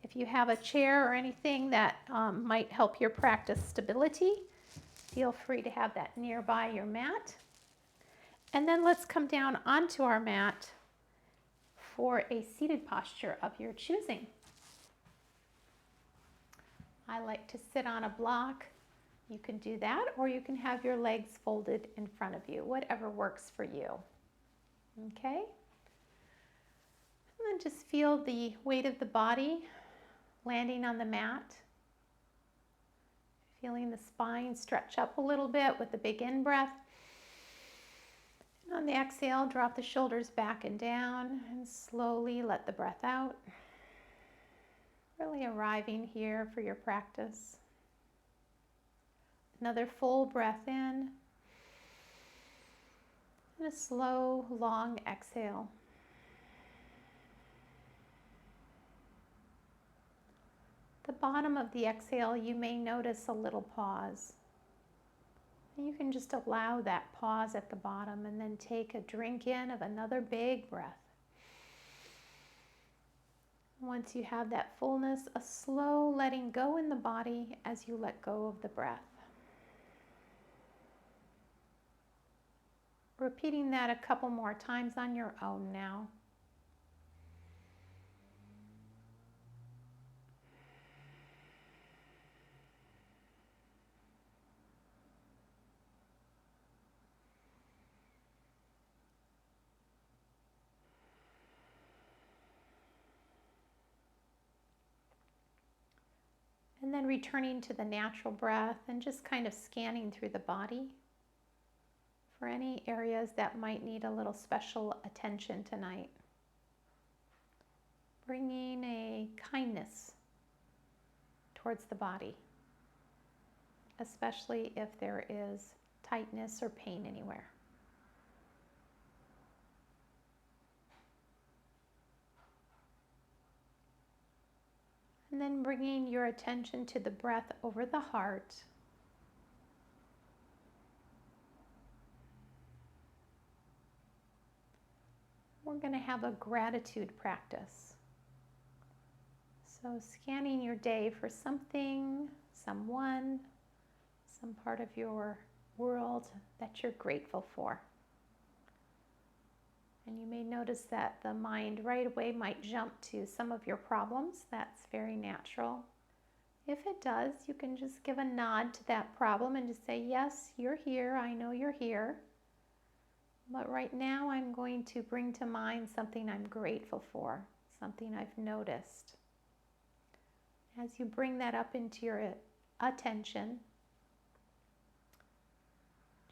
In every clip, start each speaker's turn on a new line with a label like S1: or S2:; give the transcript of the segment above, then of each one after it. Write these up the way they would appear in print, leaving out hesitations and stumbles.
S1: If you have a chair or anything that might help your practice stability, feel free to have that nearby your mat. And then let's come down onto our mat for a seated posture of your choosing. I like to sit on a block. You can do that, or you can have your legs folded in front of you, whatever works for you. Okay? And then just feel the weight of the body landing on the mat. Feeling the spine stretch up a little bit with the big in-breath. And on the exhale, drop the shoulders back and down and slowly let the breath out. Really arriving here for your practice. Another full breath in. And a slow, long exhale. The bottom of the exhale, you may notice a little pause. And you can just allow that pause at the bottom and then take a drink in of another big breath. Once you have that fullness, a slow letting go in the body as you let go of the breath. Repeating that a couple more times on your own now. And then returning to the natural breath and just kind of scanning through the body for any areas that might need a little special attention tonight. Bringing a kindness towards the body, especially if there is tightness or pain anywhere. And then bringing your attention to the breath over the heart. We're going to have a gratitude practice. So scanning your day for something, someone, some part of your world that you're grateful for. And you may notice that the mind right away might jump to some of your problems. That's very natural. If it does, you can just give a nod to that problem and just say, yes, you're here. I know you're here. But right now I'm going to bring to mind something I'm grateful for, something I've noticed. As you bring that up into your attention,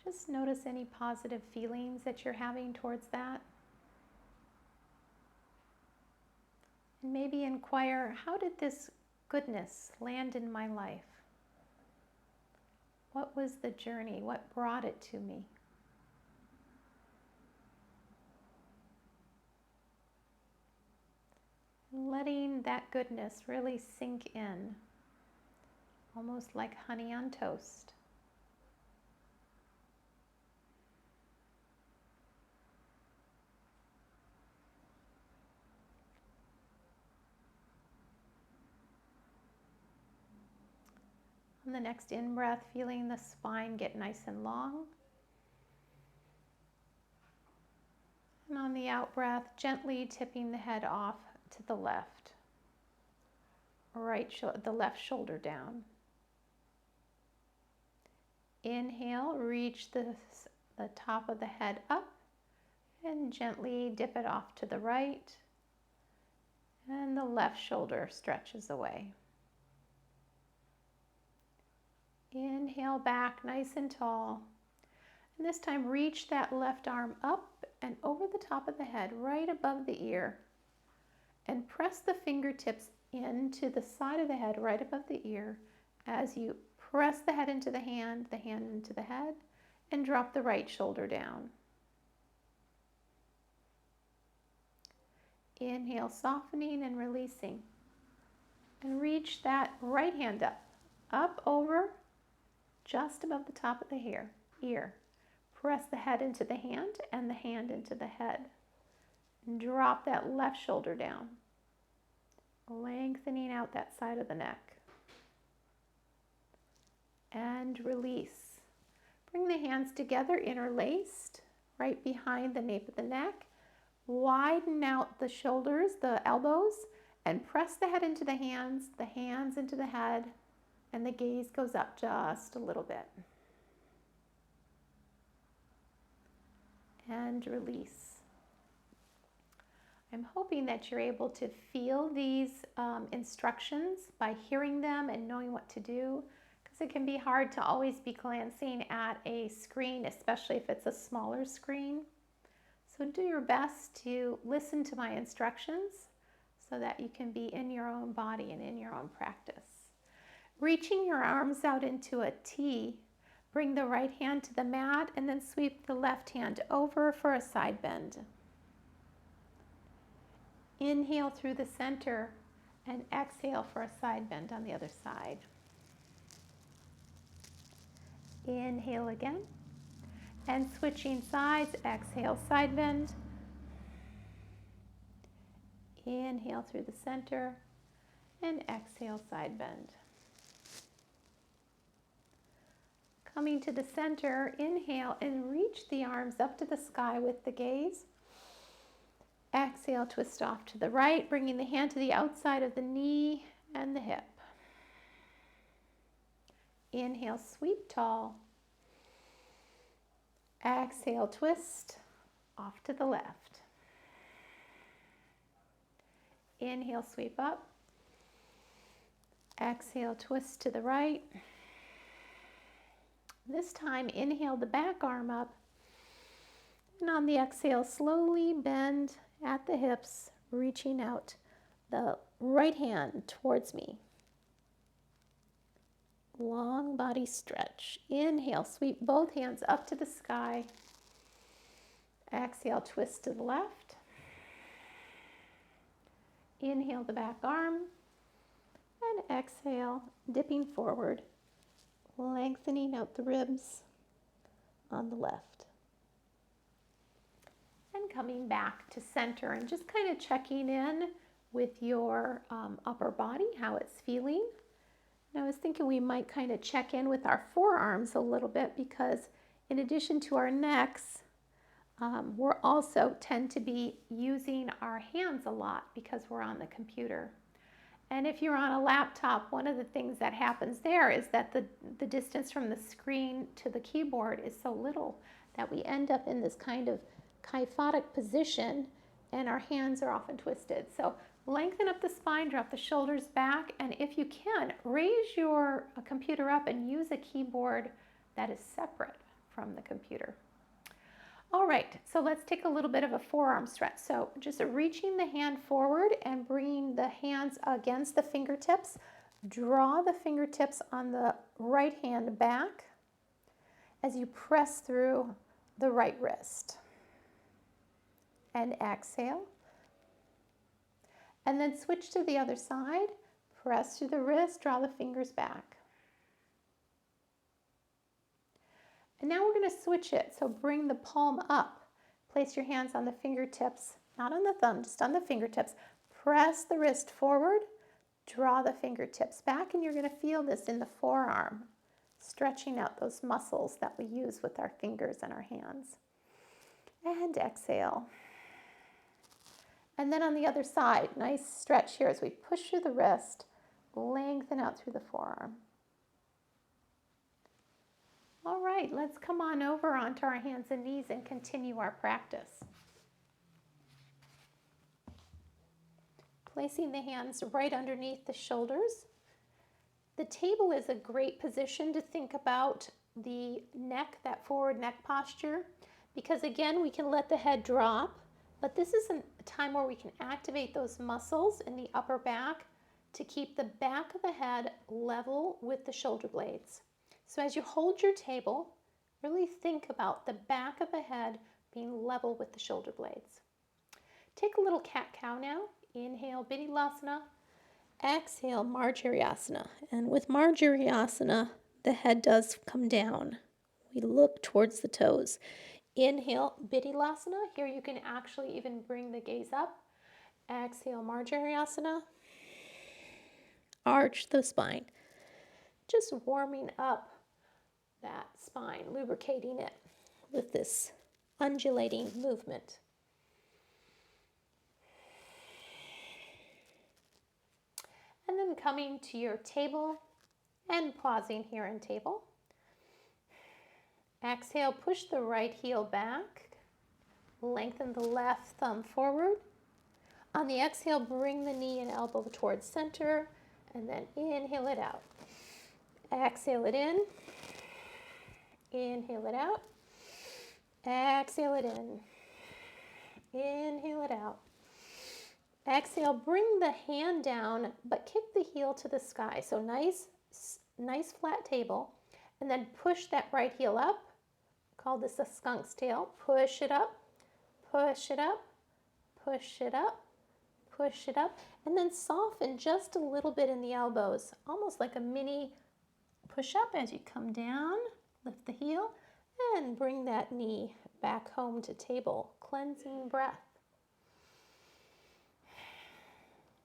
S1: just notice any positive feelings that you're having towards that. And maybe inquire, how did this goodness land in my life? What was the journey? What brought it to me? Letting that goodness really sink in, almost like honey on toast. On the next in-breath, feeling the spine get nice and long. And on the out-breath, gently tipping the head off to the left. The left shoulder down. Inhale, reach the top of the head up and gently dip it off to the right. And the left shoulder stretches away. Inhale back nice and tall. And this time reach that left arm up and over the top of the head, right above the ear. And press the fingertips into the side of the head, right above the ear, as you press the head into the hand into the head, and drop the right shoulder down. Inhale, softening and releasing. And reach that right hand up over, just above the top of the ear. Press the head into the hand and the hand into the head. And drop that left shoulder down. Lengthening out that side of the neck. And release. Bring the hands together, interlaced, right behind the nape of the neck. Widen out the shoulders, the elbows, and press the head into the hands into the head, and the gaze goes up just a little bit. And release. I'm hoping that you're able to feel these instructions by hearing them and knowing what to do, because it can be hard to always be glancing at a screen, especially if it's a smaller screen. So do your best to listen to my instructions so that you can be in your own body and in your own practice. Reaching your arms out into a T, bring the right hand to the mat and then sweep the left hand over for a side bend. Inhale through the center and exhale for a side bend on the other side. Inhale again. And switching sides, exhale, side bend. Inhale through the center and exhale, side bend. Coming to the center, inhale and reach the arms up to the sky with the gaze. Exhale, twist off to the right, bringing the hand to the outside of the knee and the hip. Inhale, sweep tall. Exhale, twist off to the left. Inhale, sweep up. Exhale, twist to the right. This time, inhale the back arm up. And on the exhale, slowly bend at the hips, reaching out the right hand towards me. Long body stretch. Inhale, sweep both hands up to the sky. Exhale, twist to the left. Inhale the back arm. And exhale, dipping forward, lengthening out the ribs on the left. And coming back to center and just kind of checking in with your upper body, how it's feeling. And I was thinking we might kind of check in with our forearms a little bit, because in addition to our necks, we're also tend to be using our hands a lot because we're on the computer. And if you're on a laptop, one of the things that happens there is that the distance from the screen to the keyboard is so little that we end up in this kind of kyphotic position and our hands are often twisted. So lengthen up the spine, drop the shoulders back, and if you can, raise your computer up and use a keyboard that is separate from the computer. All right, so let's take a little bit of a forearm stretch. So just reaching the hand forward and bringing the hands against the fingertips. Draw the fingertips on the right hand back as you press through the right wrist. And exhale. And then switch to the other side. Press through the wrist, draw the fingers back. And now we're going to switch it. So bring the palm up. Place your hands on the fingertips, not on the thumb, just on the fingertips. Press the wrist forward, draw the fingertips back, and you're going to feel this in the forearm, stretching out those muscles that we use with our fingers and our hands. And exhale. And then on the other side, nice stretch here as we push through the wrist, lengthen out through the forearm. All right, let's come on over onto our hands and knees and continue our practice. Placing the hands right underneath the shoulders. The table is a great position to think about the neck, that forward neck posture, because again, we can let the head drop, but this is a time where we can activate those muscles in the upper back to keep the back of the head level with the shoulder blades. So as you hold your table, really think about the back of the head being level with the shoulder blades. Take a little cat-cow now. Inhale, Bittilasana. Exhale, Marjariasana. And with Marjariasana, the head does come down. We look towards the toes. Inhale, Bittilasana. Here you can actually even bring the gaze up. Exhale, Marjariasana. arch the spine. Just warming up that spine, lubricating it with this undulating movement. And then coming to your table and pausing here in table. Exhale, push the right heel back. Lengthen the left thumb forward. On the exhale, bring the knee and elbow towards center, and then inhale it out. Exhale it in. Inhale it out. Exhale it in. Inhale it out. Exhale, bring the hand down, but kick the heel to the sky. So nice flat table. And then push that right heel up. Call this a skunk's tail. Push it up, push it up, push it up, push it up. And then soften just a little bit in the elbows, almost like a mini push up as you come down. Lift the heel and bring that knee back home to table. Cleansing breath.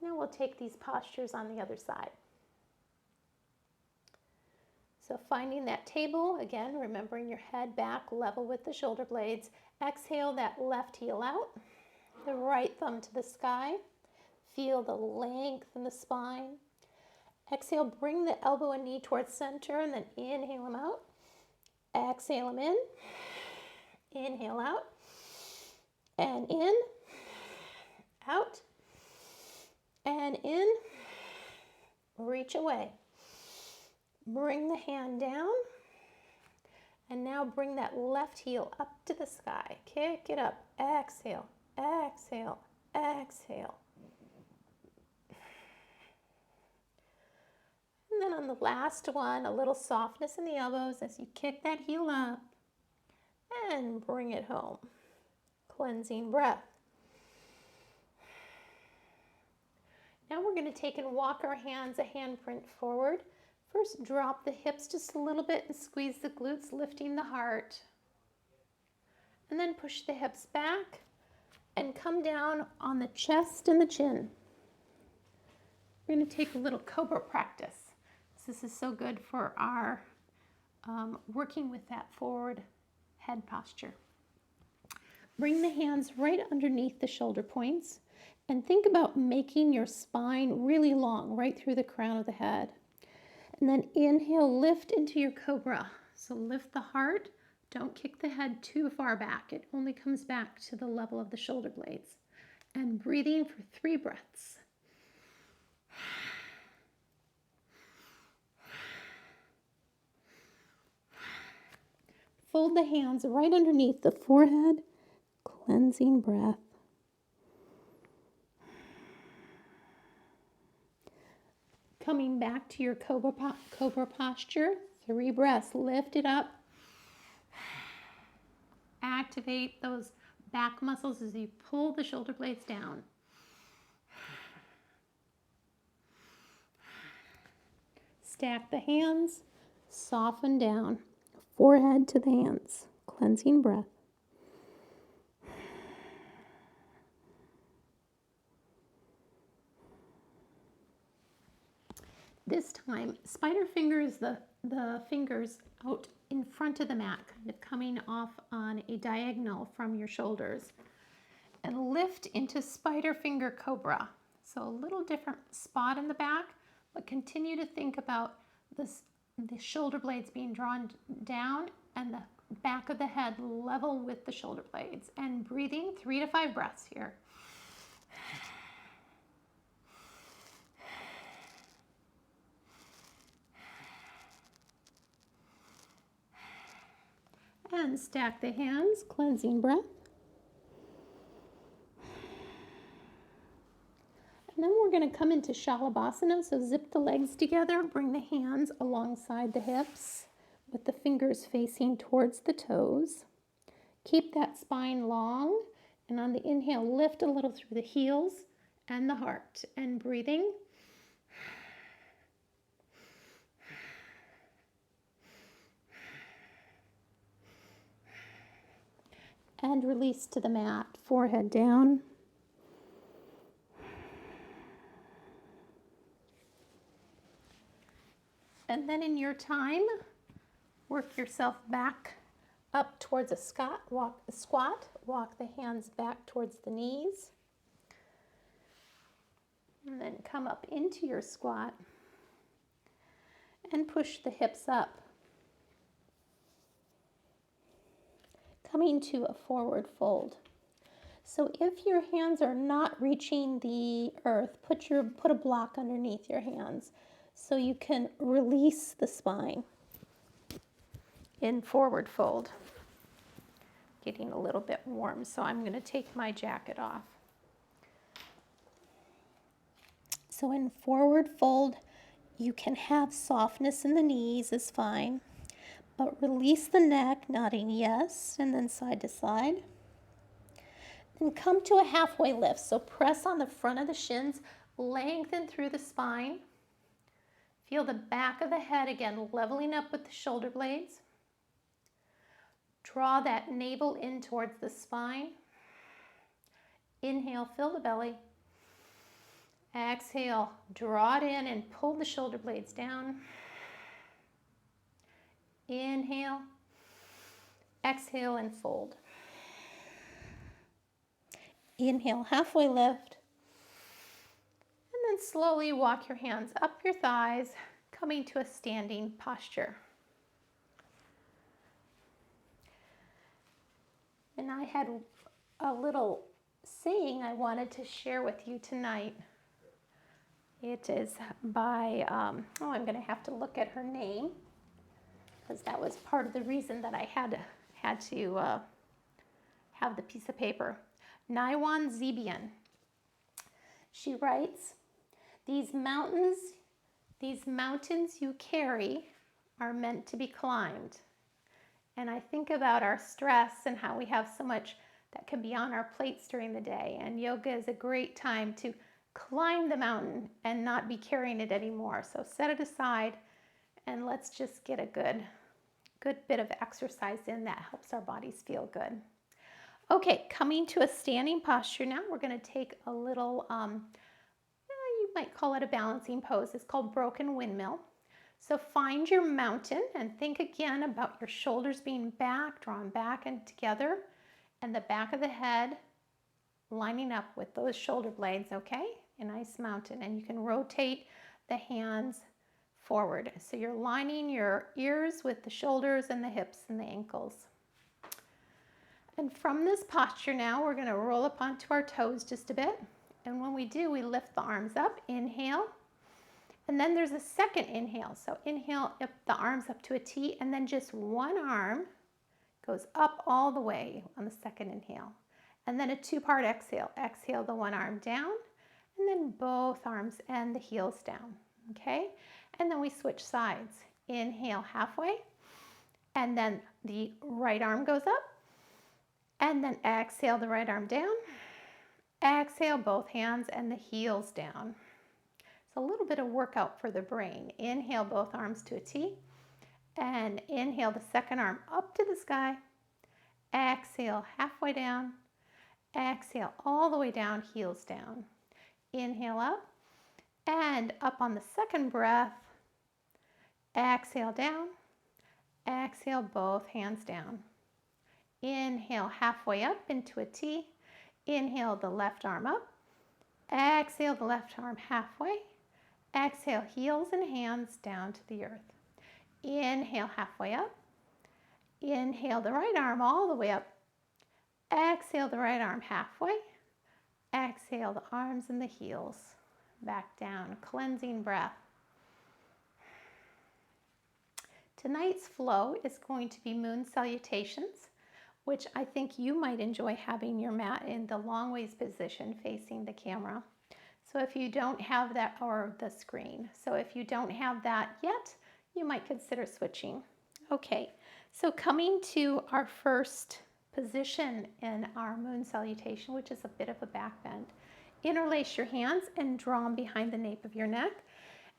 S1: Now we'll take these postures on the other side. So finding that table, again, remembering your head back level with the shoulder blades. Exhale that left heel out, the right thumb to the sky. Feel the length in the spine. Exhale, bring the elbow and knee towards center, and then inhale them out. Exhale them in. Inhale out. And in. Out. And in. Reach away. Bring the hand down. And now bring that left heel up to the sky. Kick it up. Exhale. Exhale. Exhale. And then on the last one, a little softness in the elbows as you kick that heel up and bring it home. Cleansing breath. Now we're going to take and walk our hands a handprint forward. First, drop the hips just a little bit and squeeze the glutes, lifting the heart. And then push the hips back and come down on the chest and the chin. We're going to take a little cobra practice. This is so good for our working with that forward head posture. Bring the hands right underneath the shoulder points and think about making your spine really long right through the crown of the head. And then inhale, lift into your cobra. So lift the heart. Don't kick the head too far back. It only comes back to the level of the shoulder blades. And breathing for 3 breaths. Fold the hands right underneath the forehead. Cleansing breath. Coming back to your cobra posture, 3 breaths, lift it up. Activate those back muscles as you pull the shoulder blades down. Stack the hands, soften down, forehead to the hands, cleansing breath. This time, spider fingers the fingers out in front of the mat, kind of coming off on a diagonal from your shoulders. And lift into spider finger cobra. So a little different spot in the back, but continue to think about the shoulder blades being drawn down and the back of the head level with the shoulder blades. And breathing 3 to 5 breaths here. And stack the hands, cleansing breath. And then we're going to come into Shalabhasana. So zip the legs together, bring the hands alongside the hips with the fingers facing towards the toes. Keep that spine long, and on the inhale, lift a little through the heels and the heart. And breathing. And release to the mat, forehead down. And then in your time, work yourself back up towards a squat. Walk the hands back towards the knees. And then come up into your squat and push the hips up. Coming to a forward fold. So if your hands are not reaching the earth, put a block underneath your hands so you can release the spine in forward fold. Getting a little bit warm, so I'm going to take my jacket off. So in forward fold, you can have softness in the knees is fine, but release the neck, nodding yes, and then side to side. Then come to a halfway lift. So press on the front of the shins, lengthen through the spine. Feel the back of the head again, leveling up with the shoulder blades. Draw that navel in towards the spine. Inhale, fill the belly. Exhale, draw it in and pull the shoulder blades down. Inhale, exhale and fold. Inhale, halfway lift. And then slowly walk your hands up your thighs, coming to a standing posture. And I had a little saying I wanted to share with you tonight. It is by, I'm going to have to look at her name, because that was part of the reason that I had to have the piece of paper. Naiwan Zebian. She writes, these mountains you carry are meant to be climbed. And I think about our stress and how we have so much that can be on our plates during the day. And yoga is a great time to climb the mountain and not be carrying it anymore. So set it aside and let's just get a good bit of exercise in that helps our bodies feel good. Okay, coming to a standing posture now. We're going to take a little, you might call it a balancing pose. It's called broken windmill. So find your mountain and think again about your shoulders being back, drawn back and together, and the back of the head lining up with those shoulder blades, okay? A nice mountain. And you can rotate the hands forward. So you're lining your ears with the shoulders and the hips and the ankles. And from this posture now, we're going to roll up onto our toes just a bit. And when we do, we lift the arms up, inhale. And then there's a second inhale. So inhale up the arms up to a T, and then just one arm goes up all the way on the second inhale. And then a two-part exhale. Exhale the one arm down, and then both arms and the heels down, okay? And then we switch sides. Inhale halfway, and then the right arm goes up, and then exhale the right arm down. Exhale both hands and the heels down. It's a little bit of workout for the brain. Inhale both arms to a T, and inhale the second arm up to the sky. Exhale halfway down. Exhale all the way down, heels down. Inhale up and up on the second breath. Exhale down. Exhale both hands down. Inhale halfway up into a T. Inhale the left arm up. Exhale the left arm halfway. Exhale heels and hands down to the earth. Inhale halfway up. Inhale the right arm all the way up. Exhale the right arm halfway. Exhale the arms and the heels back down. Cleansing breath. Tonight's flow is going to be moon salutations, which I think you might enjoy having your mat in the long ways position facing the camera. So if you don't have that, or the screen. So if you don't have that yet, you might consider switching. Okay, so coming to our first position in our moon salutation, which is a bit of a back bend. Interlace your hands and draw them behind the nape of your neck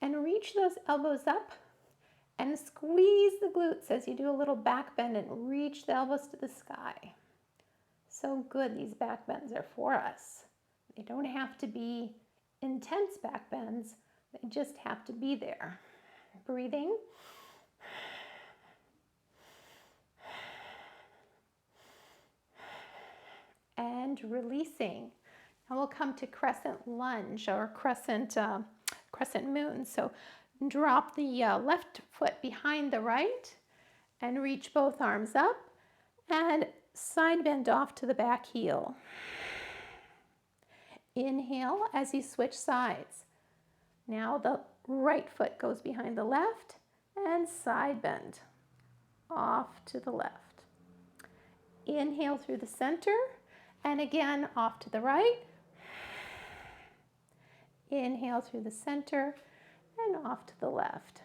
S1: and reach those elbows up and squeeze the glutes as you do a little back bend and reach the elbows to the sky. So good, these back bends are for us. They don't have to be intense back bends, they just have to be there. Breathing. And releasing. Now we'll come to crescent lunge or crescent moon. So drop the left foot behind the right and reach both arms up and side bend off to the back heel. Inhale as you switch sides. Now the right foot goes behind the left and side bend off to the left. Inhale through the center and again off to the right. Inhale through the center and off to the left.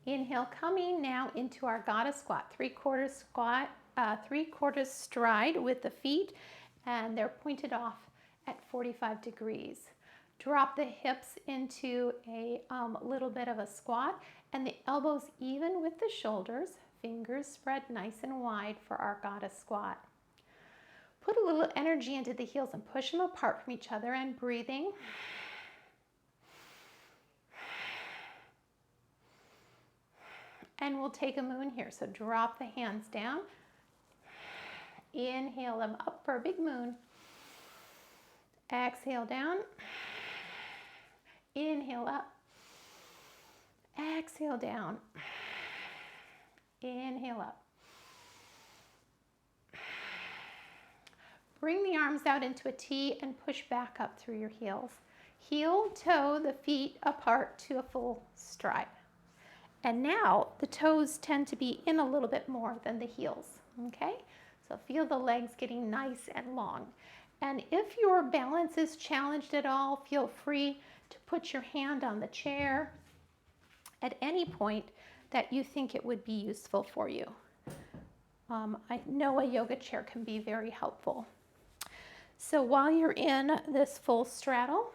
S1: Inhale, coming now into our goddess squat, three-quarters squat, three-quarters stride with the feet, and they're pointed off at 45 degrees. Drop the hips into a little bit of a squat, and the elbows even with the shoulders, fingers spread nice and wide for our goddess squat. Put a little energy into the heels and push them apart from each other and breathing. And we'll take a moon here. So drop the hands down. Inhale them up for a big moon. Exhale down. Inhale up. Exhale down. Inhale up. Bring the arms out into a T and push back up through your heels. Heel, toe, the feet apart to a full stride. And now the toes tend to be in a little bit more than the heels, okay? So feel the legs getting nice and long. And if your balance is challenged at all, feel free to put your hand on the chair at any point that you think it would be useful for you. I know a yoga chair can be very helpful. So while you're in this full straddle,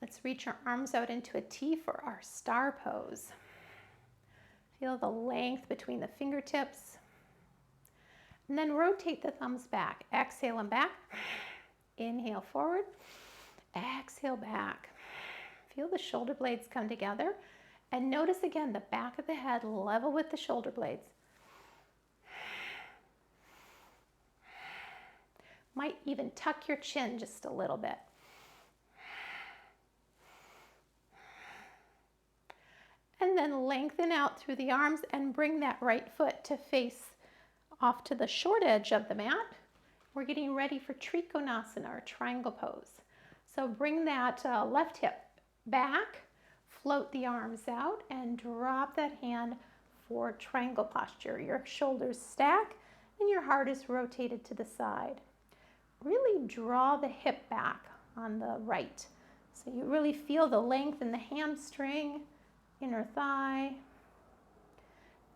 S1: let's reach our arms out into a T for our star pose. Feel the length between the fingertips. And then rotate the thumbs back. Exhale them back. Inhale forward. Exhale back. Feel the shoulder blades come together. And notice again the back of the head level with the shoulder blades. Might even tuck your chin just a little bit. And then lengthen out through the arms and bring that right foot to face off to the short edge of the mat. We're getting ready for Trikonasana or triangle pose. So bring that left hip back, float the arms out, and drop that hand for triangle posture. Your shoulders stack and your heart is rotated to the side. Really draw the hip back on the right. So you really feel the length in the hamstring, inner thigh.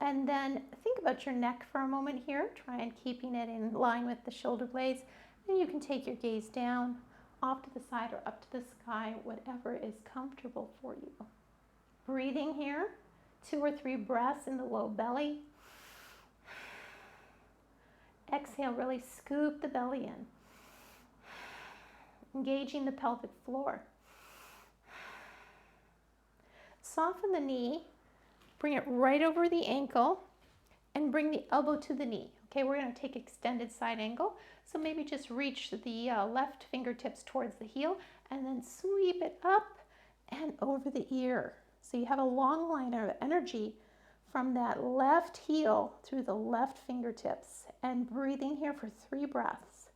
S1: And then think about your neck for a moment here. Try and keeping it in line with the shoulder blades. Then you can take your gaze down, off to the side or up to the sky, whatever is comfortable for you. Breathing here, 2 or 3 breaths in the low belly. Exhale, really scoop the belly in. Engaging the pelvic floor. Soften the knee, bring it right over the ankle, and bring the elbow to the knee. Okay, we're going to take extended side angle, so maybe just reach the left fingertips towards the heel, and then sweep it up and over the ear. So you have a long line of energy from that left heel through the left fingertips, and breathing here for 3 breaths.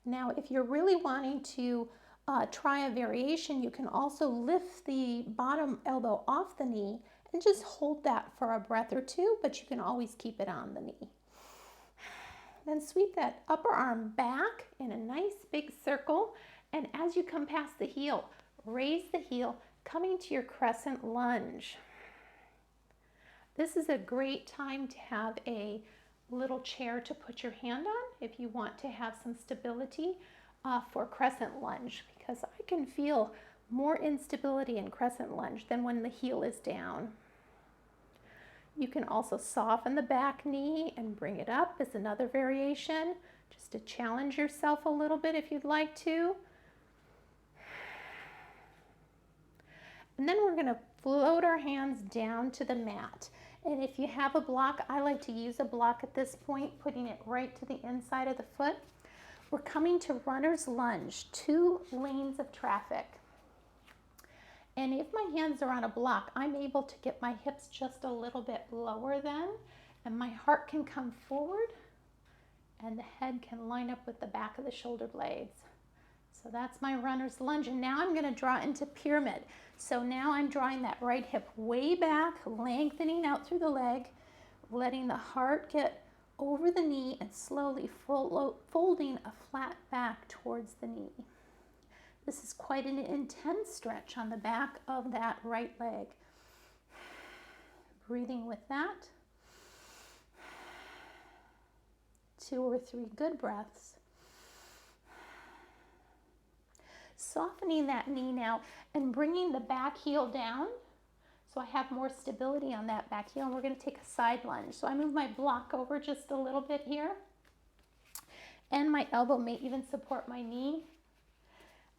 S1: Now, if you're really wanting to try a variation, you can also lift the bottom elbow off the knee and just hold that for a breath or 2, but you can always keep it on the knee. Then sweep that upper arm back in a nice big circle, and as you come past the heel, raise the heel, coming to your crescent lunge. This is a great time to have a little chair to put your hand on if you want to have some stability for crescent lunge, because I can feel more instability in crescent lunge than when the heel is down. You can also soften the back knee and bring it up as another variation, just to challenge yourself a little bit if you'd like to. And then we're going to float our hands down to the mat. And if you have a block, I like to use a block at this point, putting it right to the inside of the foot. We're coming to runner's lunge, 2 lanes of traffic. And if my hands are on a block, I'm able to get my hips just a little bit lower then, and my heart can come forward, and the head can line up with the back of the shoulder blades. So that's my runner's lunge, and now I'm going to draw into pyramid. So now I'm drawing that right hip way back, lengthening out through the leg, letting the heart get over the knee and slowly folding a flat back towards the knee. This is quite an intense stretch on the back of that right leg. Breathing with that. 2 or 3 good breaths. Softening that knee now and bringing the back heel down so I have more stability on that back heel. And we're going to take a side lunge. So I move my block over just a little bit here. And my elbow may even support my knee.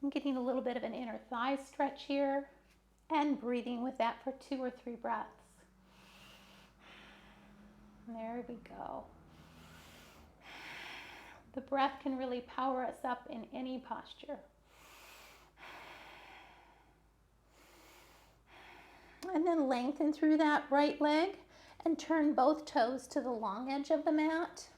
S1: I'm getting a little bit of an inner thigh stretch here and breathing with that for 2 or 3 breaths. There we go. The breath can really power us up in any posture. And then lengthen through that right leg and turn both toes to the long edge of the mat.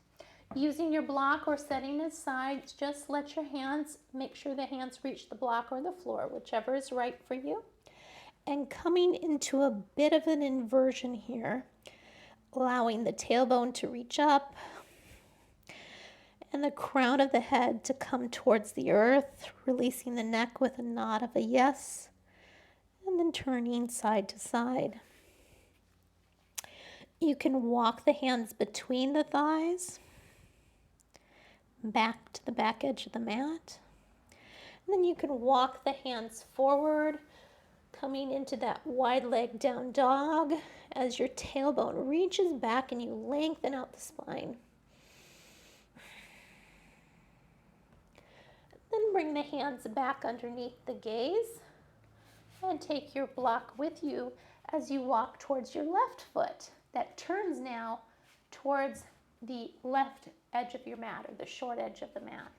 S1: Using your block or setting aside, just let your hands, make sure the hands reach the block or the floor, whichever is right for you. And coming into a bit of an inversion here, allowing the tailbone to reach up and the crown of the head to come towards the earth, releasing the neck with a nod of a yes, and then turning side to side. You can walk the hands between the thighs, back to the back edge of the mat. And then you can walk the hands forward, coming into that wide leg down dog as your tailbone reaches back and you lengthen out the spine. Then bring the hands back underneath the gaze and take your block with you as you walk towards your left foot. That turns now towards the left edge of your mat, or the short edge of the mat.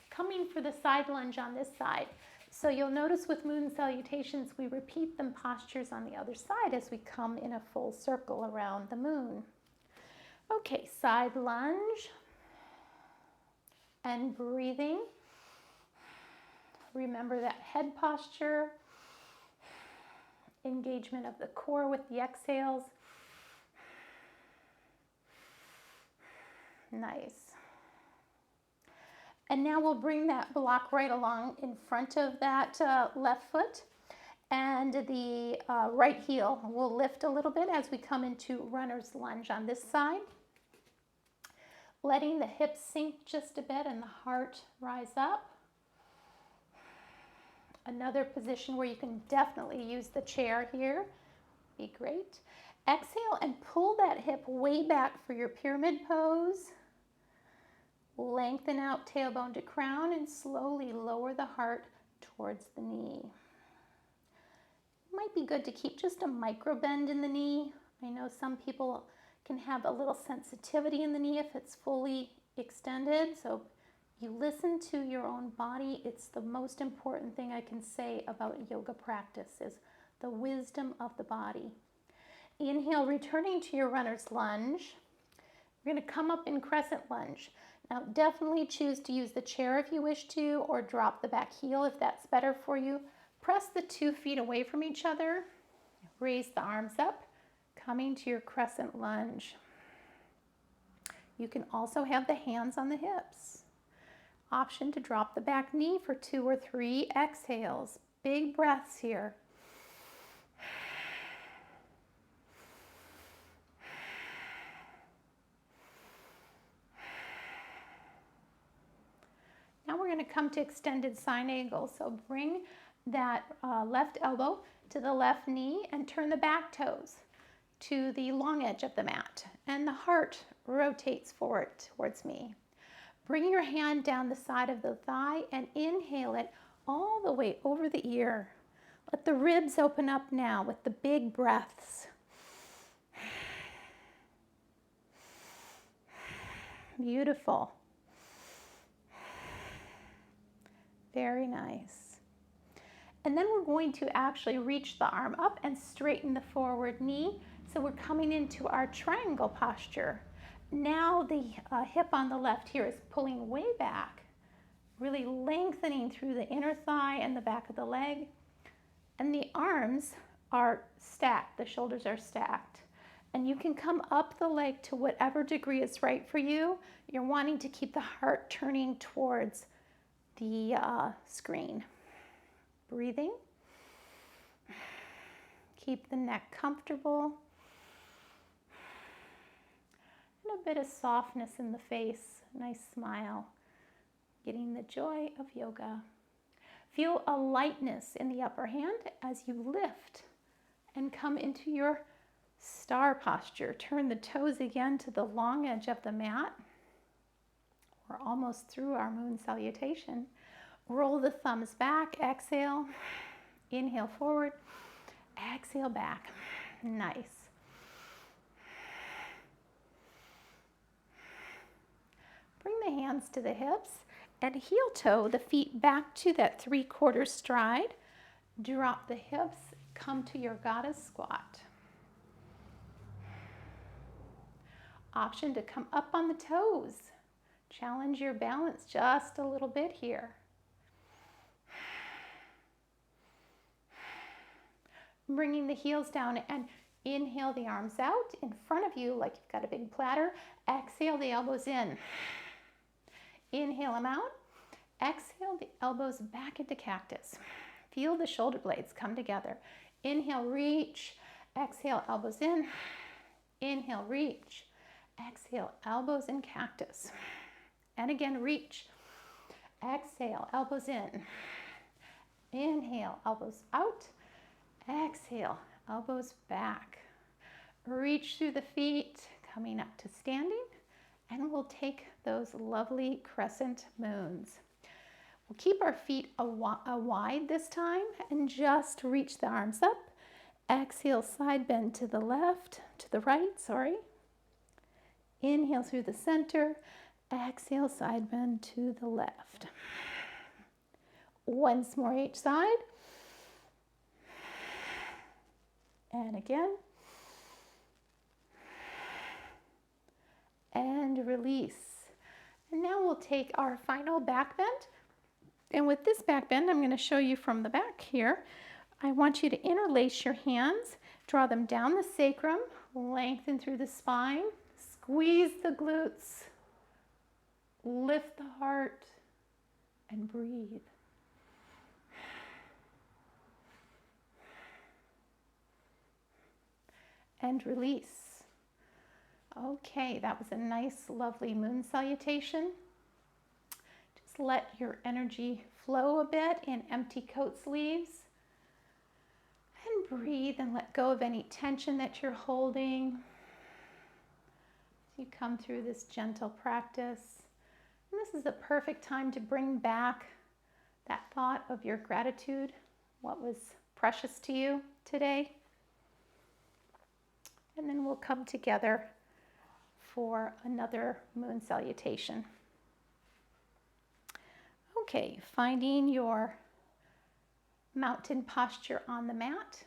S1: Coming for the side lunge on this side. So you'll notice with moon salutations, we repeat them postures on the other side as we come in a full circle around the moon. Okay, side lunge and breathing. Remember that head posture, engagement of the core with the exhales. Nice. And now we'll bring that block right along in front of that left foot, and the right heel will lift a little bit as we come into runner's lunge on this side. Letting the hips sink just a bit and the heart rise up. Another position where you can definitely use the chair here. Be great. Exhale and pull that hip way back for your pyramid pose. Lengthen out tailbone to crown and slowly lower the heart towards the knee. It might be good to keep just a micro bend in the knee. I know some people can have a little sensitivity in the knee if it's fully extended, so you listen to your own body. It's the most important thing I can say about yoga practice is the wisdom of the body. Inhale, returning to your runner's lunge. We're going to come up in crescent lunge. Now definitely choose to use the chair if you wish to, or drop the back heel if that's better for you. Press the 2 feet away from each other. Raise the arms up, coming to your crescent lunge. You can also have the hands on the hips. Option to drop the back knee for 2 or 3 exhales. Big breaths here. Now we're going to come to extended sine angle. So bring that left elbow to the left knee and turn the back toes. to the long edge of the mat, and the heart rotates forward towards me. Bring your hand down the side of the thigh and inhale it all the way over the ear. Let the ribs open up now with the big breaths. Beautiful. Very nice. And then we're going to actually reach the arm up and straighten the forward knee. So we're coming into our triangle posture. Now the hip on the left here is pulling way back, really lengthening through the inner thigh and the back of the leg. And the arms are stacked, the shoulders are stacked. And you can come up the leg to whatever degree is right for you. You're wanting to keep the heart turning towards the screen. Breathing. Keep the neck comfortable. And a bit of softness in the face, nice smile. Getting the joy of yoga. Feel a lightness in the upper hand as you lift and come into your star posture. Turn the toes again to the long edge of the mat. We're almost through our moon salutation. Roll the thumbs back, exhale, inhale forward, exhale back. Nice. Bring the hands to the hips and heel toe the feet back to that 3/4 stride. Drop the hips, come to your goddess squat. Option to come up on the toes. Challenge your balance just a little bit here. Bringing the heels down and inhale the arms out in front of you like you've got a big platter. Exhale the elbows in. Inhale them out. Exhale the elbows back into cactus. Feel the shoulder blades come together. Inhale, reach. Exhale, elbows in. Inhale, reach. Exhale, elbows in cactus. And again, reach. Exhale, elbows in. Inhale, elbows out. Exhale, elbows back. Reach through the feet, coming up to standing, and we'll take those lovely crescent moons. We'll keep our feet wide this time and just reach the arms up. Exhale, side bend to the left, to the right, sorry. Inhale through the center. Exhale, side bend to the left. Once more each side. And again. And release. And now we'll take our final back bend. And with this back bend, I'm going to show you from the back here. I want you to interlace your hands, draw them down the sacrum, lengthen through the spine, squeeze the glutes, lift the heart, and breathe. And release. Okay, that was a nice, lovely moon salutation. Just let your energy flow a bit in empty coat sleeves. And breathe and let go of any tension that you're holding. As you come through this gentle practice. And this is a perfect time to bring back that thought of your gratitude, what was precious to you today. And then we'll come together for another moon salutation. Okay, finding your mountain posture on the mat.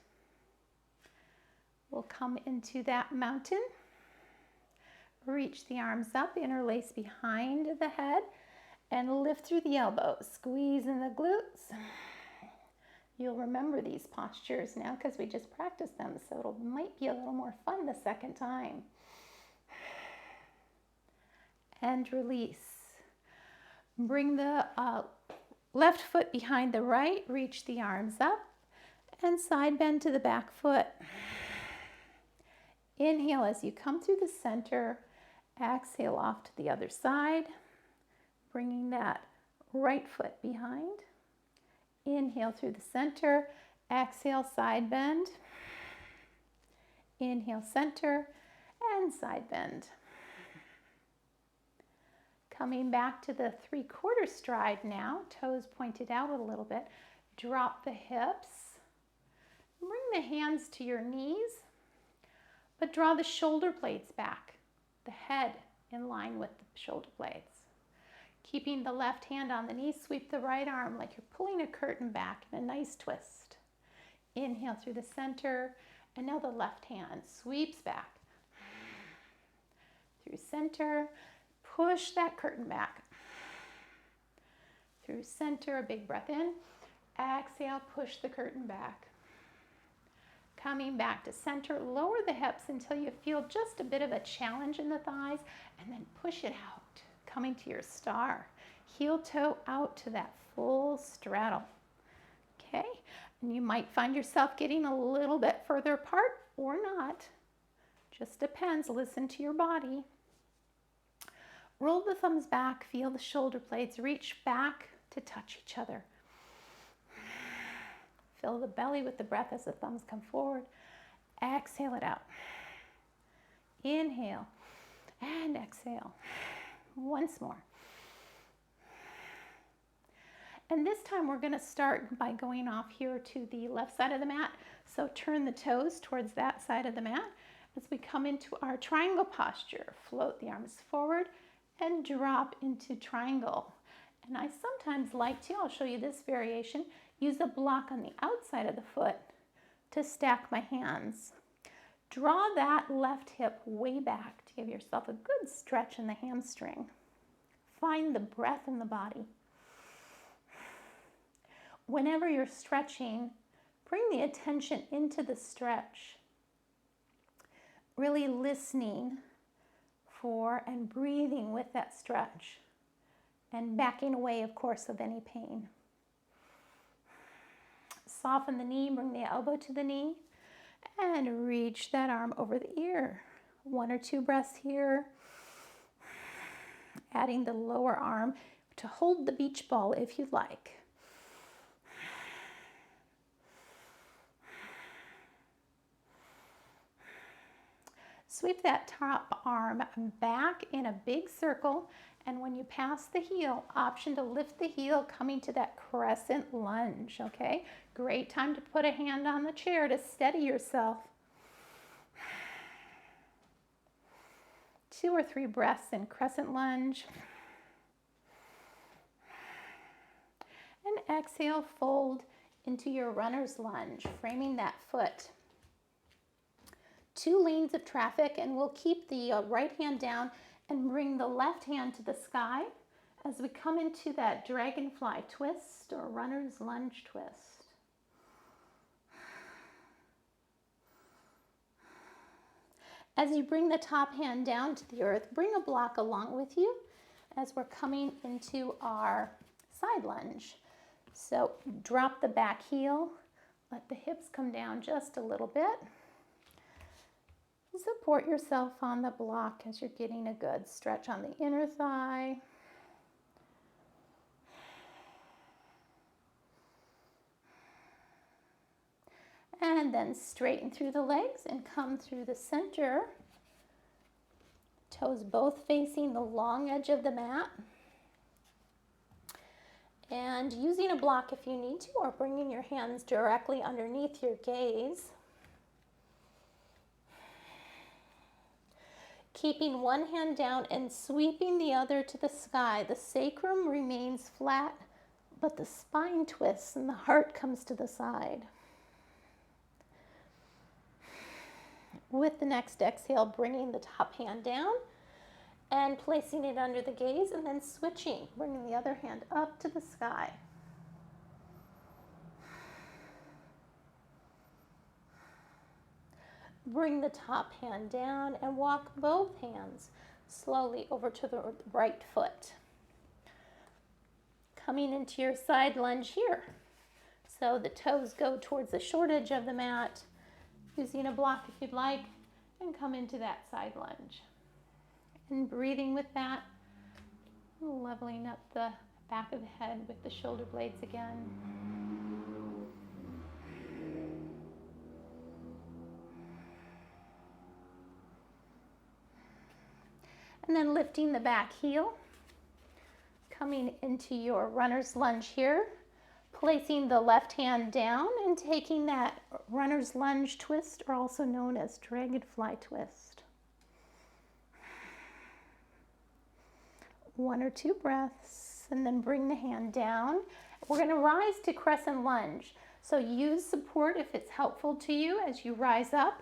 S1: We'll come into that mountain. Reach the arms up, interlace behind the head, and lift through the elbows. Squeeze in the glutes. You'll remember these postures now because we just practiced them, so it might be a little more fun the second time. And release. Bring the left foot behind the right, reach the arms up, and side bend to the back foot. Inhale as you come through the center, exhale off to the other side, bringing that right foot behind. Inhale through the center, exhale, side bend. Inhale, center, and side bend. Coming back to the 3/4 stride now, toes pointed out a little bit. Drop the hips. Bring the hands to your knees, but draw the shoulder blades back, the head in line with the shoulder blades. Keeping the left hand on the knee, sweep the right arm like you're pulling a curtain back in a nice twist. Inhale through the center, and now the left hand sweeps back. Through center, push that curtain back. Through center, a big breath in. Exhale, push the curtain back. Coming back to center, lower the hips until you feel just a bit of a challenge in the thighs, and then push it out. Coming to your star. Heel toe out to that full straddle. Okay, and you might find yourself getting a little bit further apart or not. Just depends. Listen to your body. Roll the thumbs back. Feel the shoulder blades reach back to touch each other. Fill the belly with the breath as the thumbs come forward. Exhale it out. Inhale and exhale. Once more. And this time we're going to start by going off here to the left side of the mat. So turn the toes towards that side of the mat. As we come into our triangle posture, float the arms forward and drop into triangle. And I sometimes like to, I'll show you this variation, use a block on the outside of the foot to stack my hands. Draw that left hip way back to give yourself a good stretch in the hamstring. Find the breath in the body. Whenever you're stretching, bring the attention into the stretch. Really listening for and breathing with that stretch. And backing away, of course, of any pain. Soften the knee, bring the elbow to the knee, and reach that arm over the ear. 1 or 2 breaths here. Adding the lower arm to hold the beach ball if you'd like. Sweep that top arm back in a big circle, and when you pass the heel, option to lift the heel coming to that crescent lunge, okay? Great time to put a hand on the chair to steady yourself. 2 or 3 breaths in crescent lunge. And exhale, fold into your runner's lunge, framing that foot. 2 lanes of traffic, and we'll keep the right hand down and bring the left hand to the sky as we come into that dragonfly twist or runner's lunge twist. As you bring the top hand down to the earth, bring a block along with you as we're coming into our side lunge. So drop the back heel, let the hips come down just a little bit. Support yourself on the block as you're getting a good stretch on the inner thigh. And then straighten through the legs and come through the center. Toes both facing the long edge of the mat. And using a block if you need to, or bringing your hands directly underneath your gaze. Keeping one hand down and sweeping the other to the sky. The sacrum remains flat, but the spine twists and the heart comes to the side. With the next exhale, bringing the top hand down and placing it under the gaze, and then switching, bringing the other hand up to the sky. Bring the top hand down and walk both hands slowly over to the right foot. Coming into your side lunge here. So the toes go towards the short edge of the mat, using a block if you'd like, and come into that side lunge. And breathing with that, leveling up the back of the head with the shoulder blades again. And then lifting the back heel, coming into your runner's lunge here, placing the left hand down and taking that runner's lunge twist, or also known as dragonfly twist. 1 or 2 breaths, and then bring the hand down. We're going to rise to crescent lunge. So use support if it's helpful to you as you rise up,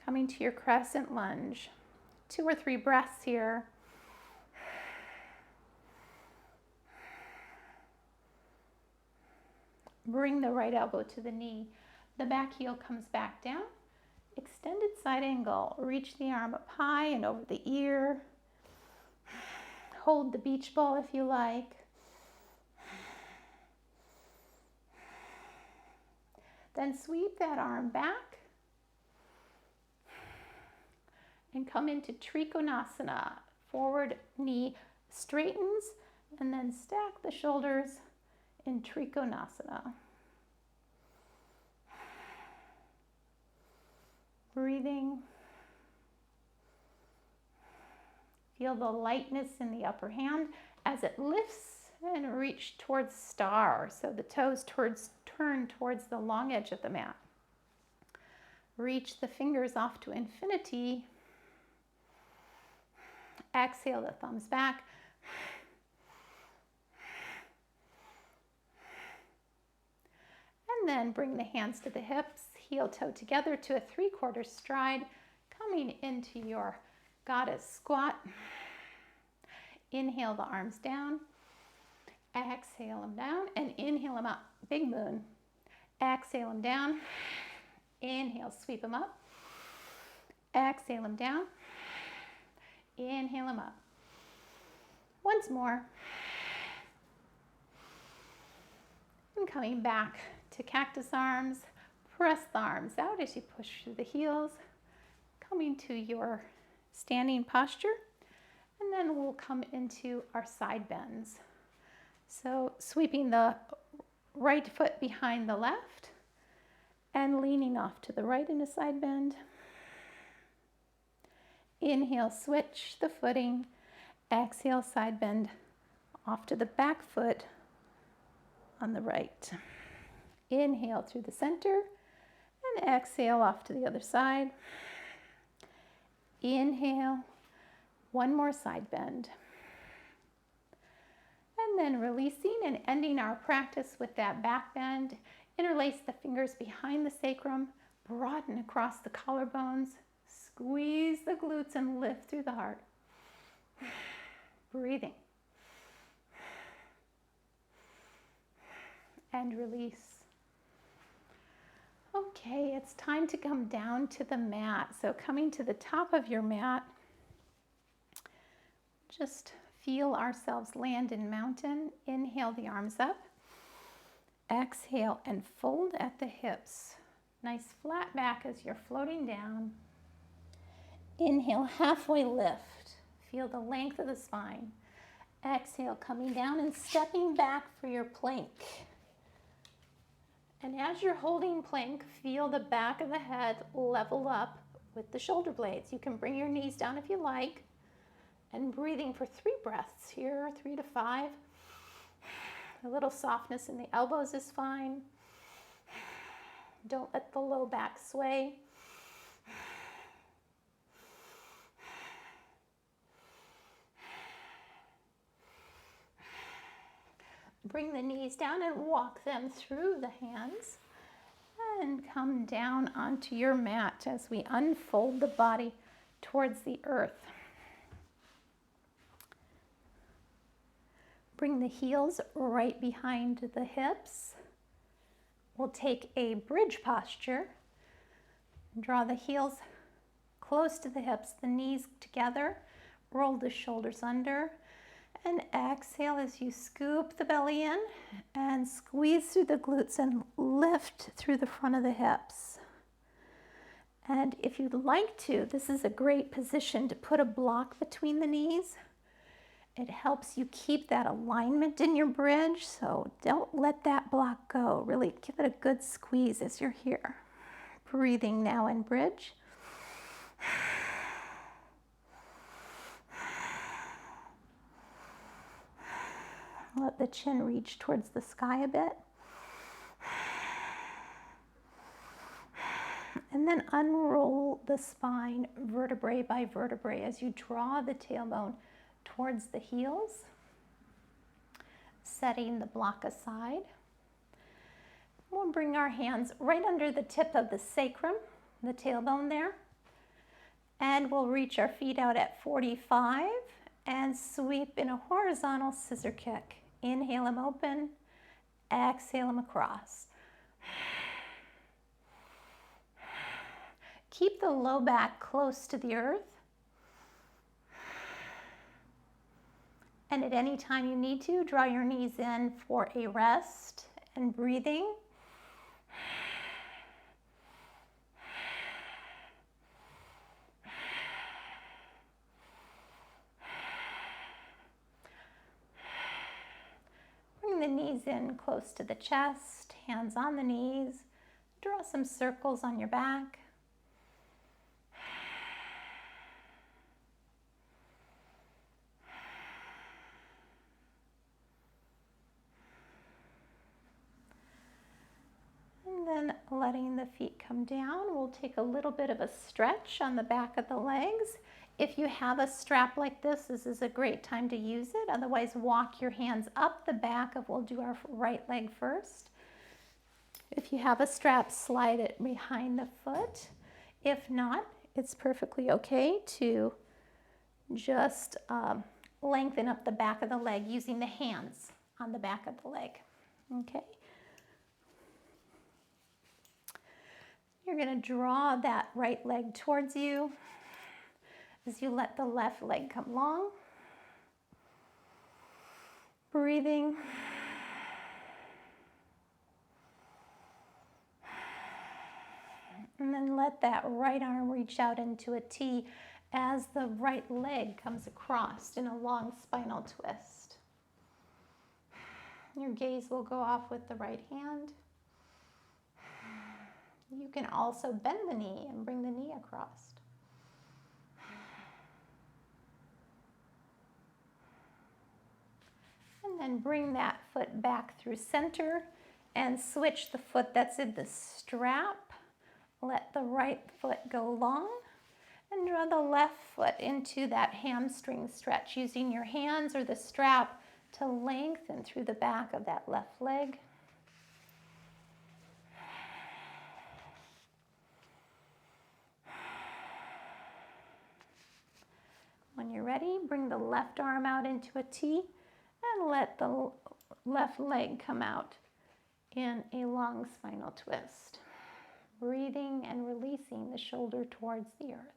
S1: coming to your crescent lunge. 2 or 3 breaths here. Bring the right elbow to the knee. The back heel comes back down. Extended side angle. Reach the arm up high and over the ear. Hold the beach ball if you like. Then sweep that arm back and come into Trikonasana. Forward knee straightens and then stack the shoulders in Trikonasana. Breathing. Feel the lightness in the upper hand as it lifts and reach towards star. So the toes turn towards the long edge of the mat. Reach the fingers off to infinity. Exhale the thumbs back. And then bring the hands to the hips, heel toe together to a 3/4 stride, coming into your goddess squat. Inhale the arms down. Exhale them down and inhale them up. Big moon. Exhale them down. Inhale, sweep them up. Exhale them down. Inhale them up. Once more. And coming back to cactus arms. Press the arms out as you push through the heels. Coming to your standing posture. And then we'll come into our side bends. So sweeping the right foot behind the left and leaning off to the right in a side bend. Inhale, switch the footing. Exhale, side bend off to the back foot on the right. Inhale through the center and exhale off to the other side. Inhale, one more side bend. And then releasing and ending our practice with that back bend. Interlace the fingers behind the sacrum, broaden across the collarbones, squeeze the glutes and lift through the heart. Breathing. And release. Okay, it's time to come down to the mat. So coming to the top of your mat, just feel ourselves land in mountain. Inhale the arms up. Exhale and fold at the hips. Nice flat back as you're floating down. Inhale, halfway lift. Feel the length of the spine. Exhale, coming down and stepping back for your plank. And as you're holding plank, feel the back of the head level up with the shoulder blades. You can bring your knees down if you like. And breathing for 3 breaths here, 3 to 5. A little softness in the elbows is fine. Don't let the low back sway. Bring the knees down and walk them through the hands. And come down onto your mat as we unfold the body towards the earth. Bring the heels right behind the hips. We'll take a bridge posture. Draw the heels close to the hips, the knees together. Roll the shoulders under. And exhale as you scoop the belly in and squeeze through the glutes and lift through the front of the hips. And if you'd like to, this is a great position to put a block between the knees. It helps you keep that alignment in your bridge, so don't let that block go. Really give it a good squeeze as you're here. Breathing now in bridge. Let the chin reach towards the sky a bit. And then unroll the spine vertebrae by vertebrae as you draw the tailbone towards the heels, setting the block aside. We'll bring our hands right under the tip of the sacrum, the tailbone there, and we'll reach our feet out at 45 and sweep in a horizontal scissor kick. Inhale them open, exhale them across. Keep the low back close to the earth. And at any time you need to, draw your knees in for a rest and breathing. Bring the knees in close to the chest, hands on the knees. Draw some circles on your back. Then letting the feet come down, we'll take a little bit of a stretch on the back of the legs. If you have a strap like this is a great time to use it. Otherwise, walk your hands up the back of, we'll do our right leg first. If you have a strap, slide it behind the foot. If not, it's perfectly okay to just lengthen up the back of the leg using the hands on the back of the leg, okay? You're going to draw that right leg towards you as you let the left leg come long. Breathing. And then let that right arm reach out into a T as the right leg comes across in a long spinal twist. Your gaze will go off with the right hand. You can also bend the knee and bring the knee across. And then bring that foot back through center and switch the foot that's in the strap. Let the right foot go long and draw the left foot into that hamstring stretch using your hands or the strap to lengthen through the back of that left leg. When you're ready, bring the left arm out into a T and let the left leg come out in a long spinal twist. Breathing and releasing the shoulder towards the earth.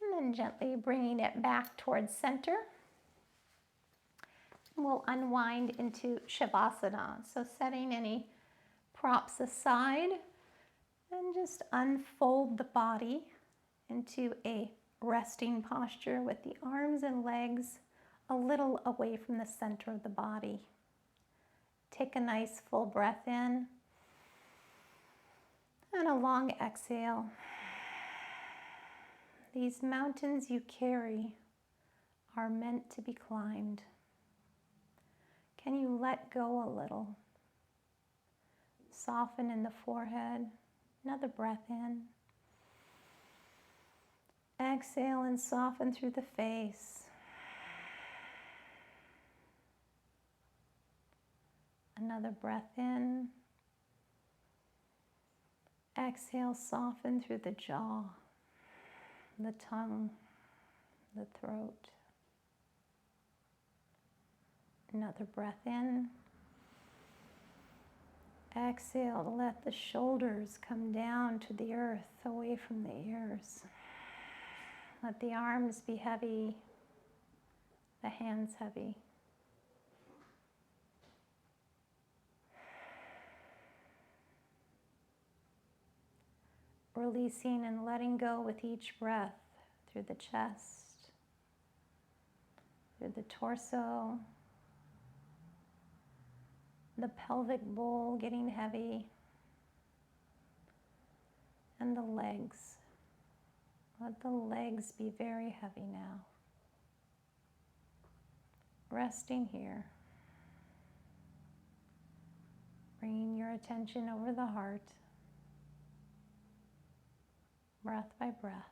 S1: And then gently bringing it back towards center. We'll unwind into Shavasana. So setting any props aside and just unfold the body into a resting posture with the arms and legs a little away from the center of the body. Take a nice full breath in and a long exhale. These mountains you carry are meant to be climbed. Can you let go a little? Soften in the forehead. Another breath in. Exhale and soften through the face. Another breath in. Exhale, soften through the jaw, the tongue, the throat. Another breath in. Exhale to let the shoulders come down to the earth, away from the ears. Let the arms be heavy, the hands heavy. Releasing and letting go with each breath through the chest, through the torso, the pelvic bowl getting heavy, and the legs. Let the legs be very heavy now. Resting here. Bringing your attention over the heart, breath by breath.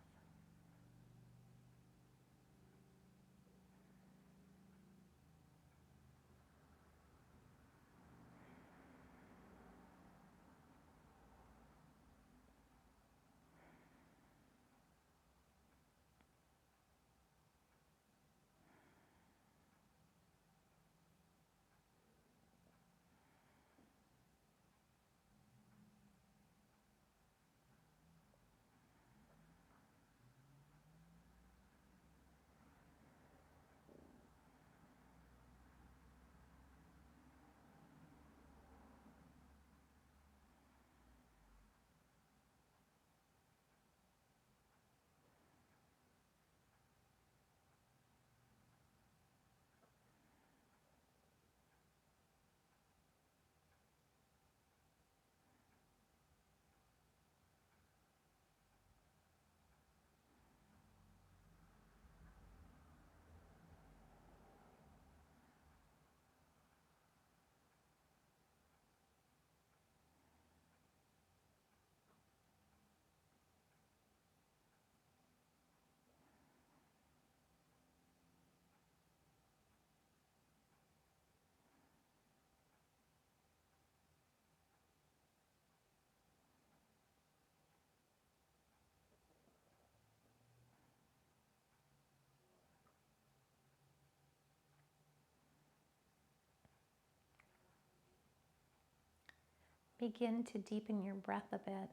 S1: Begin to deepen your breath a bit.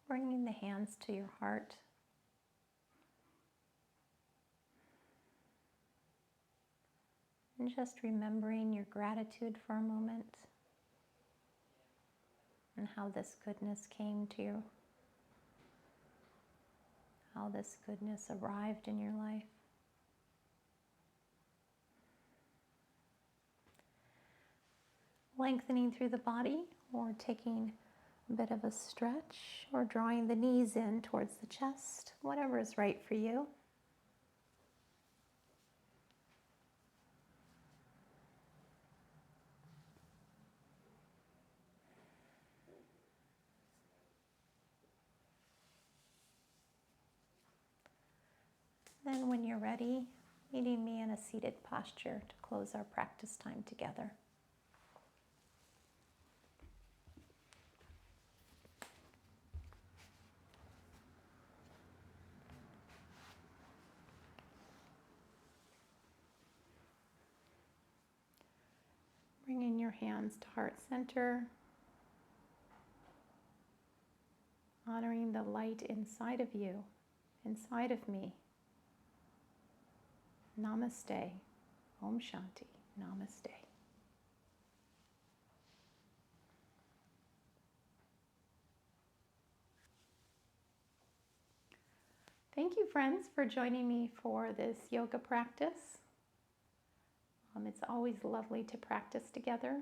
S1: Bringing the hands to your heart. And just remembering your gratitude for a moment and how this goodness came to you, how this goodness arrived in your life. Lengthening through the body, or taking a bit of a stretch, or drawing the knees in towards the chest, whatever is right for you. Then when you're ready, meeting me in a seated posture to close our practice time together. Bringing your hands to heart center, honoring the light inside of you, inside of me. Namaste. Om Shanti. Namaste. Thank you, friends, for joining me for this yoga practice. It's always lovely to practice together.